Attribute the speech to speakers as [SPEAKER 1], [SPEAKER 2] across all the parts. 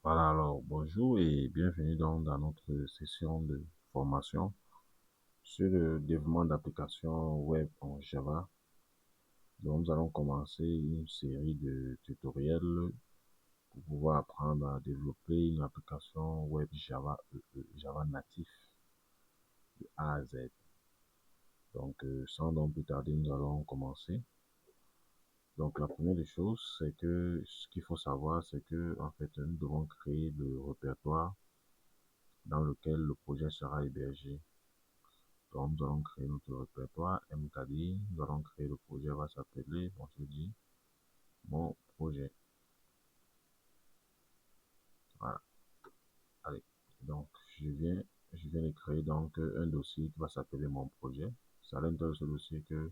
[SPEAKER 1] Voilà, alors bonjour et bienvenue dans notre session de formation sur le développement d'applications web en Java. Donc, nous allons commencer une série de tutoriels pour pouvoir apprendre à développer une application web Java, Java natif de A à Z. Donc, sans donc plus tarder, nous allons commencer. Donc, la première des choses, c'est que ce qu'il faut savoir, c'est que en fait, nous devons créer le répertoire dans lequel le projet sera hébergé. Donc, nous allons créer notre répertoire MKD. Nous allons créer le projet, va s'appeler, on se dit, mon projet. Voilà. Allez. Donc, je viens de créer donc un dossier qui va s'appeler mon projet. C'est à l'intérieur de ce dossier que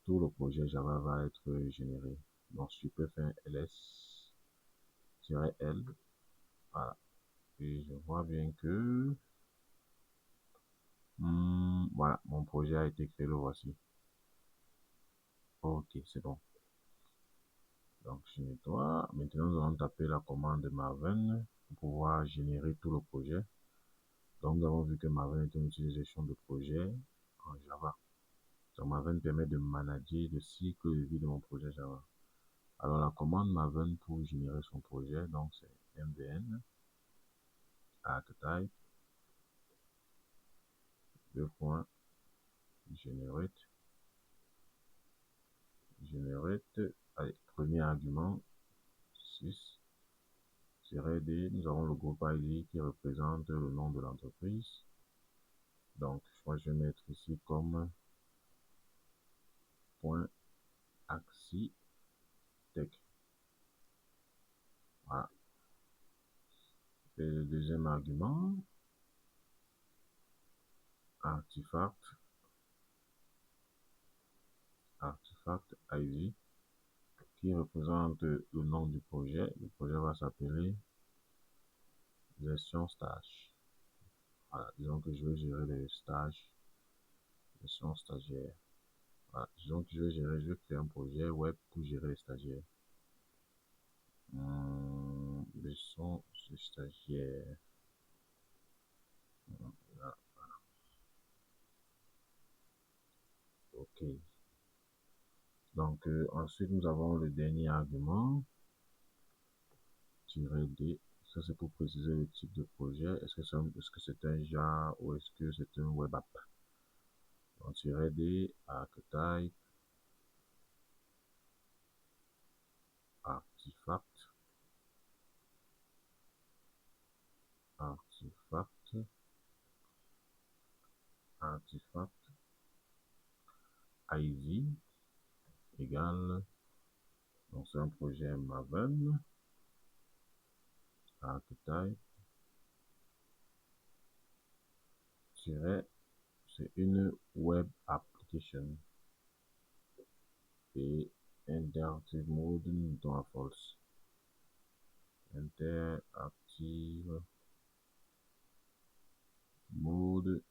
[SPEAKER 1] tout le projet Java va être généré. Donc, je peux faire ls-l. Voilà. Et je vois bien que, voilà, mon projet a été créé, le voici. Ok, c'est bon. Donc, je nettoie. Maintenant, nous allons taper la commande Maven pour pouvoir générer tout le projet. Donc, nous avons vu que Maven est une utilisation de projet en Java. Donc, Maven permet de manager le cycle de vie de mon projet Java. Alors, la commande Maven pour générer son projet, donc c'est mvn archetype generate. Allez, premier argument 6 -d. Nous avons le groupe ID qui représente le nom de l'entreprise. Donc, moi, je vais mettre ici comme point axi tech. Voilà. Et le deuxième argument, artefact ID, qui représente le nom du projet. Le projet va s'appeler gestion stage. Voilà, disons que je vais gérer les stages, gestion stagiaire. Voilà, disons que je vais créer un projet web pour gérer les stagiaires. Gestion stagiaire. Voilà. Ok. Donc, ensuite, nous avons le dernier argument, -d. Ça, c'est pour préciser le type de projet. Est-ce que c'est un Java ou est-ce que c'est un web app? Donc, -d, archetype, artifact, artifact, ID égale, donc c'est un projet Maven, archetype, c'est une web application et interactive mode, nous mettons à false. Interactive mode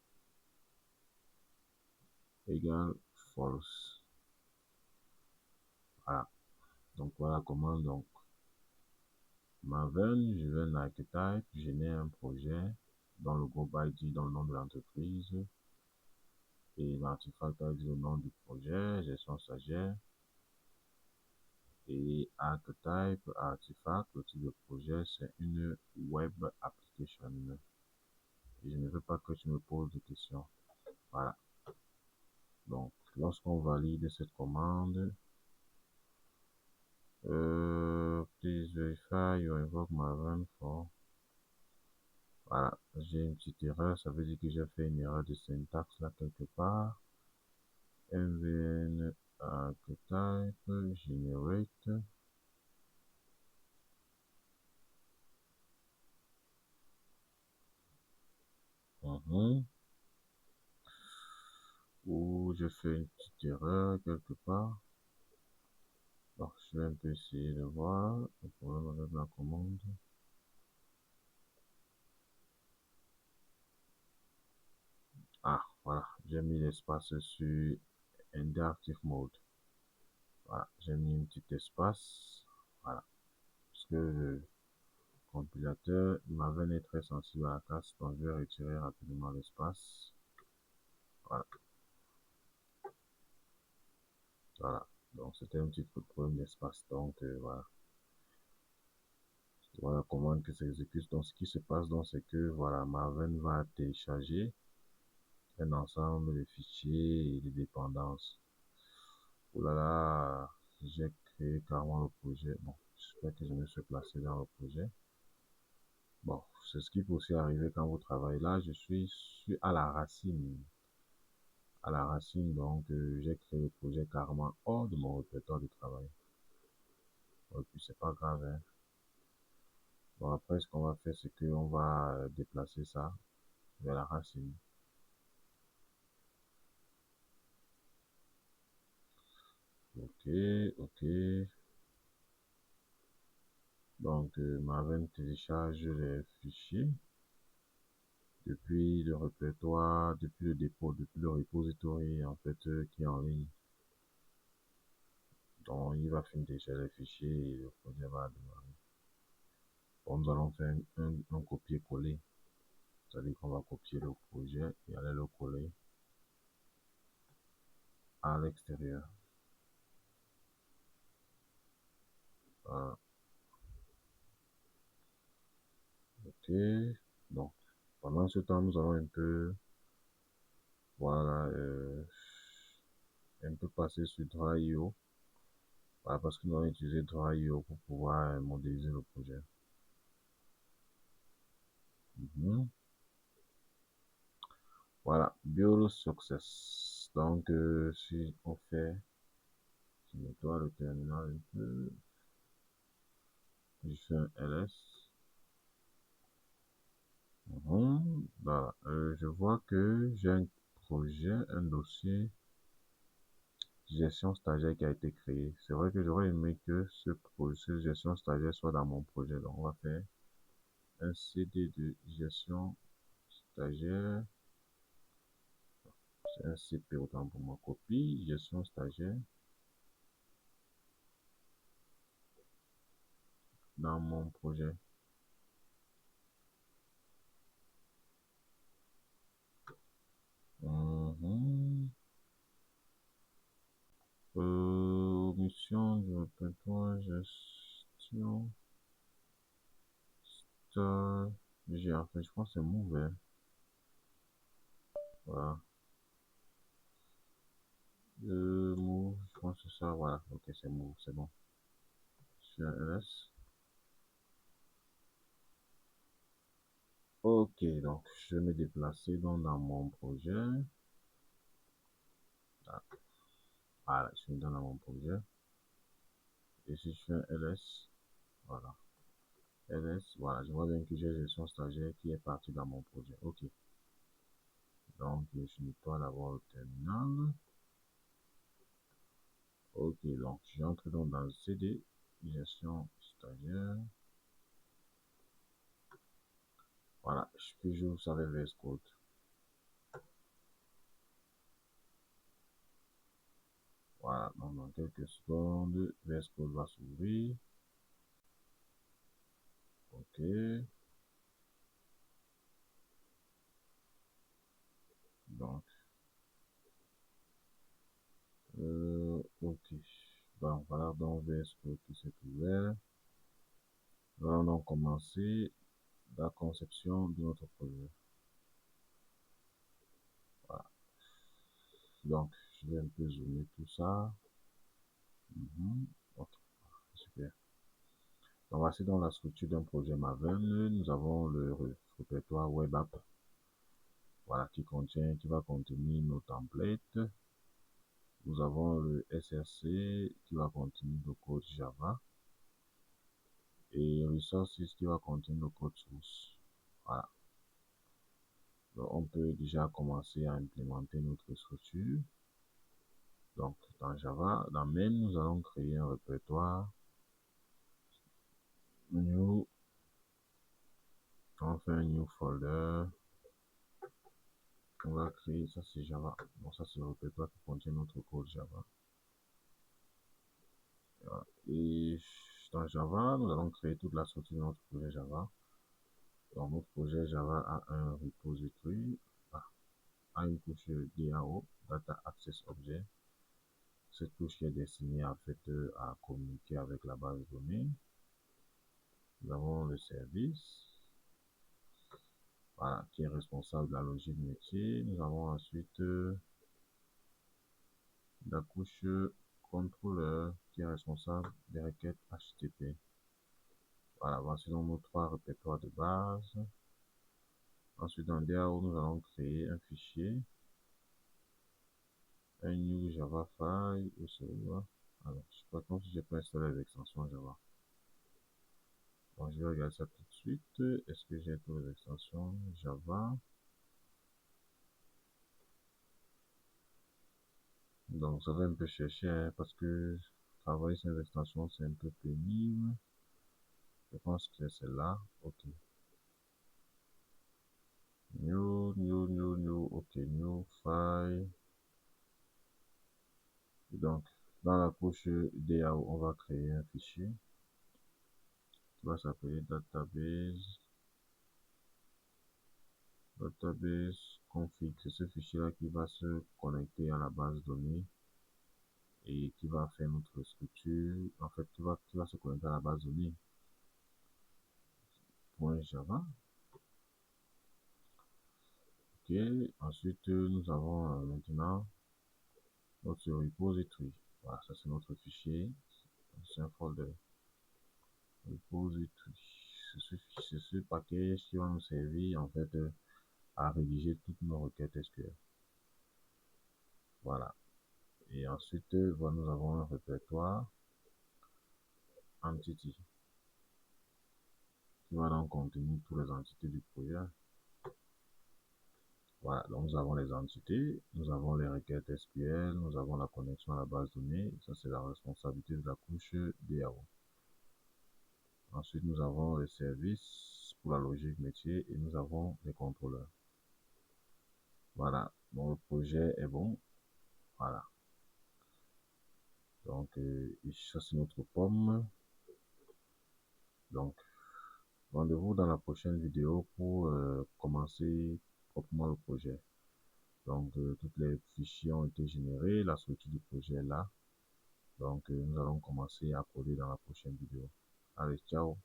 [SPEAKER 1] égale false. Voilà. Donc voilà comment donc Maven, je vais un archetype, génère un projet dans le groupe ID, dans le nom de l'entreprise, et l'artefact ID le nom du projet, gestion stagiaire, et archetype, artefact, le type de projet, c'est une web application. Et je ne veux pas que tu me poses de questions. Voilà. Donc, lorsqu'on valide cette commande, please verify you invoke Maven for. Voilà, j'ai une petite erreur, ça veut dire que j'ai fait une erreur de syntaxe là quelque part. mvn archetype generate. Ou j'ai fait une petite erreur quelque part. Alors, je vais un peu essayer de voir le problème avec la commande. Ah, voilà, j'ai mis l'espace sur interactive mode. Voilà, j'ai mis un petit espace. Voilà, parce que compilateur. Maven est très sensible à la casse, donc je vais retirer rapidement l'espace. Voilà. Voilà. Donc c'était un petit peu de problème d'espace. Donc voilà. Voilà la commande que ça exécute. Donc ce qui se passe, donc c'est que voilà, Maven va télécharger un ensemble de fichiers et de dépendances. Oh là là, j'ai créé carrément le projet. Bon, j'espère que je me suis placé dans le projet. Bon, c'est ce qui peut aussi arriver quand vous travaillez. Là, je suis à la racine. À la racine, donc j'ai créé le projet carrément hors de mon répertoire de travail. Et puis c'est pas grave, hein. Bon, après, ce qu'on va faire, c'est qu'on va déplacer ça vers la racine. Ok, ok. Donc, Maven télécharge les fichiers depuis le répertoire, depuis le dépôt, depuis le repository en fait qui est en ligne. Donc, il va finir télécharger les fichiers et le projet va démarrer. Bon, nous allons faire un copier-coller. C'est-à-dire qu'on va copier le projet et aller le coller à l'extérieur. Voilà. Ok. Donc, pendant ce temps, nous allons un peu, voilà, un peu passer sur Dry.io. Voilà, parce que nous allons utiliser Dry.io pour pouvoir modéliser le projet. Voilà, Build Success. Donc, si on fait, je nettoie le terminal un peu, je fais un ls. Voilà, je vois que j'ai un projet, un dossier gestion stagiaire qui a été créé. C'est vrai que j'aurais aimé que ce projet gestion stagiaire soit dans mon projet. Donc, on va faire un CD de gestion stagiaire. C'est un CP autant pour ma copie. Gestion stagiaire. Dans mon projet. Mission du répertoire, gestion stagiaire. En fait, je pense que c'est mauvais. Voilà. Move, je pense que c'est ça. Voilà. Ok, c'est move, c'est bon. Sur LS. Ok, donc je vais me déplacer dans mon projet. Ah, voilà, je suis dans mon projet. Et si je fais un ls, voilà. Ls, voilà, je vois bien que j'ai gestion stagiaire qui est partie dans mon projet. Ok. Donc, je nettoie d'abord le terminal. Ok, donc j'entre donc dans le CD, gestion stagiaire. Voilà, je vous savais VS Code. Voilà, donc dans quelques secondes, VS Code va s'ouvrir. Ok. Donc, ok. Donc, voilà, donc VS Code qui s'est ouvert. Nous allons donc commencer la conception de notre projet. Voilà. Donc, je vais un peu zoomer tout ça. Ok, super. Donc, voici dans la structure d'un projet Maven. Nous avons le répertoire Web App. Voilà, qui va contenir nos templates. Nous avons le SRC qui va contenir le code Java. Et Resources qui va contenir le code source. Voilà. Donc, on peut déjà commencer à implémenter notre structure. Donc, dans Java, dans main, nous allons créer un répertoire. New. On fait un new folder. On va créer, ça c'est Java. Bon, ça c'est le répertoire qui contient notre code Java. Voilà. Et dans dans Java, nous allons créer toute la structure de notre projet Java. Donc, notre projet Java a un repository, a une couche DAO, Data Access Object. Cette couche qui est destinée en fait à communiquer avec la base de données. Nous avons le service, voilà, qui est responsable de la logique métier. Nous avons ensuite la couche contrôleur qui est responsable des requêtes HTTP. Voilà, voici donc nos trois répertoires de base. Ensuite, dans DAO, nous allons créer un fichier, un new Java file, où se voit. Alors, je sais pas comment si j'ai pas installé les extensions Java. Bon, je vais regarder ça tout de suite. Est-ce que j'ai toutes les extensions Java? Donc, ça va un peu chercher, hein, parce que travailler sur les extensions, c'est un peu pénible. Je pense que c'est celle-là. OK. New. OK, new file. Donc, dans la couche DAO, on va créer un fichier qui va s'appeler database config. C'est ce fichier-là qui va se connecter à la base de données et qui va faire notre structure. En fait, qui va se connecter à la base de données. .java. OK. Ensuite, nous avons maintenant notre repository. Voilà, ça c'est notre fichier. C'est un folder. Repository. C'est ce package qui va nous servir en fait à rédiger toutes nos requêtes SQL. Voilà. Et ensuite, voilà, nous avons un répertoire entity qui va donc contenir toutes les entités du projet. Voilà, donc nous avons les entités, nous avons les requêtes SQL, nous avons la connexion à la base de données. Ça, c'est la responsabilité de la couche DAO. Ensuite, nous avons les services pour la logique métier et nous avons les contrôleurs. Voilà, donc le projet est bon. Voilà. Donc, ça, c'est notre pomme. Donc, rendez-vous dans la prochaine vidéo pour commencer proprement le projet. Donc, tous les fichiers ont été générés, la structure du projet est là. Donc, nous allons commencer à coder dans la prochaine vidéo. Allez, ciao!